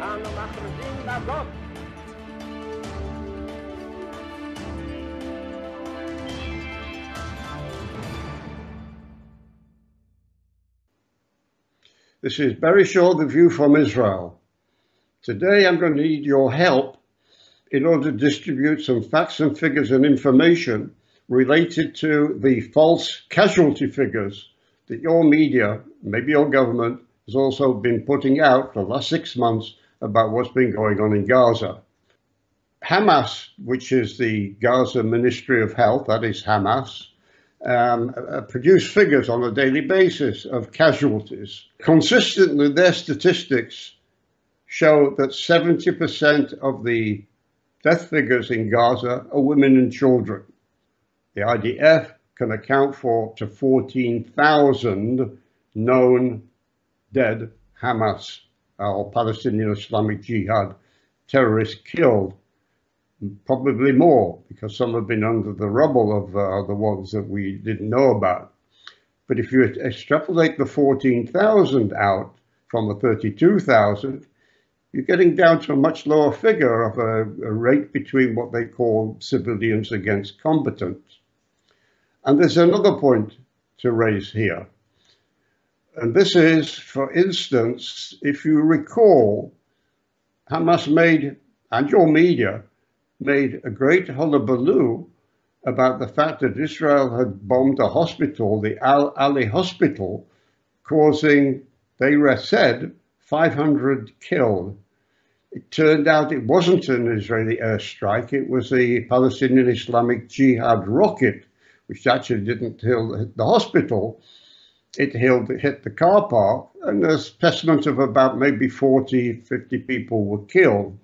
ואנו מכריזים בזאת This is Barry Shaw, The View from Israel. Today I'm going to need your help in order to distribute some facts and figures and information related to the false casualty figures that your media, maybe your government, has also been putting out for the last 6 months about what's been going on in Gaza. Hamas, which is the Gaza Ministry of Health, that is Hamas, produce figures on a daily basis of casualties. Consistently, their statistics show that 70% of the death figures in Gaza are women and children. The IDF can account for up to 14,000 known dead Hamas or Palestinian Islamic Jihad terrorists killed. Probably more, because some have been under the rubble of the ones that we didn't know about. But if you extrapolate the 14,000 out from the 32,000, you're getting down to a much lower figure of a rate between what they call civilians against combatants. And there's another point to raise here. And this is, for instance, if you recall, Hamas made, and your media, made a great hullabaloo about the fact that Israel had bombed a hospital, the Al-Ali hospital, causing, they said, 500 killed. It turned out it wasn't an Israeli airstrike, it was a Palestinian Islamic Jihad rocket, which actually didn't hit the hospital, it hit the car park, and a specimen of about maybe 40, 50 people were killed.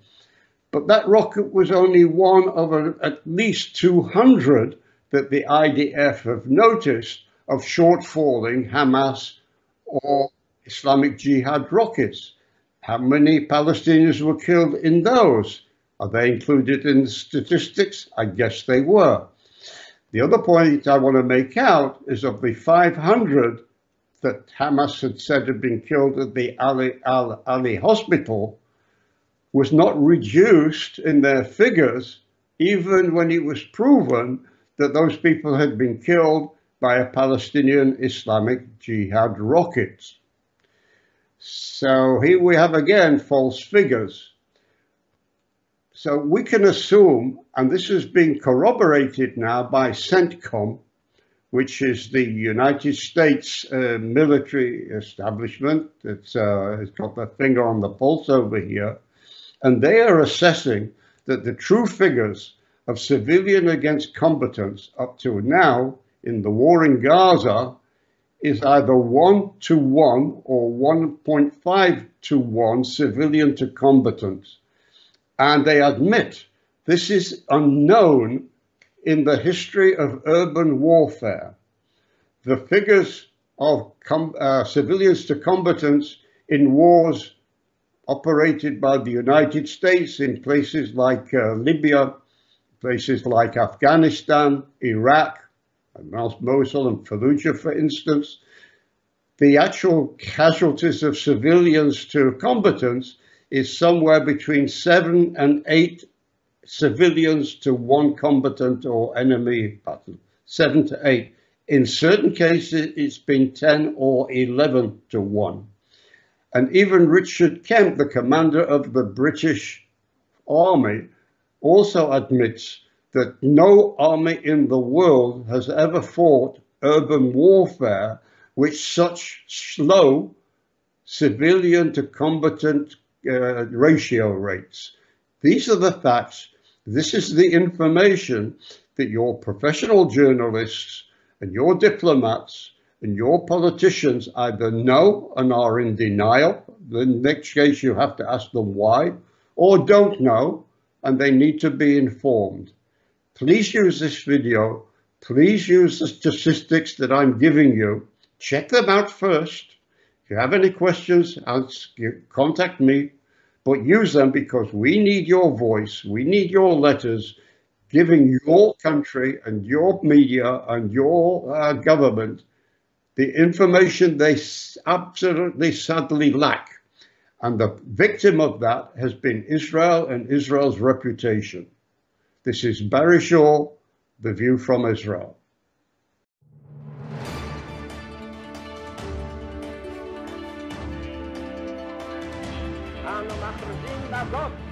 But that rocket was only one of at least 200 that the IDF have noticed of short-falling Hamas or Islamic Jihad rockets. How many Palestinians were killed in those? Are they included in the statistics? I guess they were. The other point I want to make out is of the 500 that Hamas had said had been killed at the Al-Ali hospital, was not reduced in their figures, even when it was proven that those people had been killed by a Palestinian Islamic Jihad rocket. So here we have again false figures. So we can assume, and this has been corroborated now by CENTCOM, which is the United States military establishment that's has got their finger on the pulse over here, and they are assessing that the true figures of civilian against combatants up to now in the war in Gaza is either 1-to-1 or 1.5-to-1 civilian to combatants. And they admit this is unknown in the history of urban warfare. The figures of civilians to combatants in wars operated by the United States in places like Libya, places like Afghanistan, Iraq, Mosul and Fallujah, for instance, the actual casualties of civilians to combatants is somewhere between 7 and 8 civilians to 1 combatant or enemy battle, 7 to 8. In certain cases, it's been 10 or 11 to 1. And even Richard Kemp, the commander of the British Army, also admits that no army in the world has ever fought urban warfare with such slow civilian to combatant ratio rates. These are the facts. This is the information that your professional journalists and your diplomats and your politicians either know and are in denial, in next case you have to ask them why, or don't know and they need to be informed. Please use this video, please use the statistics that I'm giving you, check them out first. If you have any questions, contact me, but use them because we need your voice, we need your letters, giving your country and your media and your government the information they absolutely sadly lack. And the victim of that has been Israel and Israel's reputation. This is Barry Shaw, The View from Israel. אנחנו מכריזים בזאת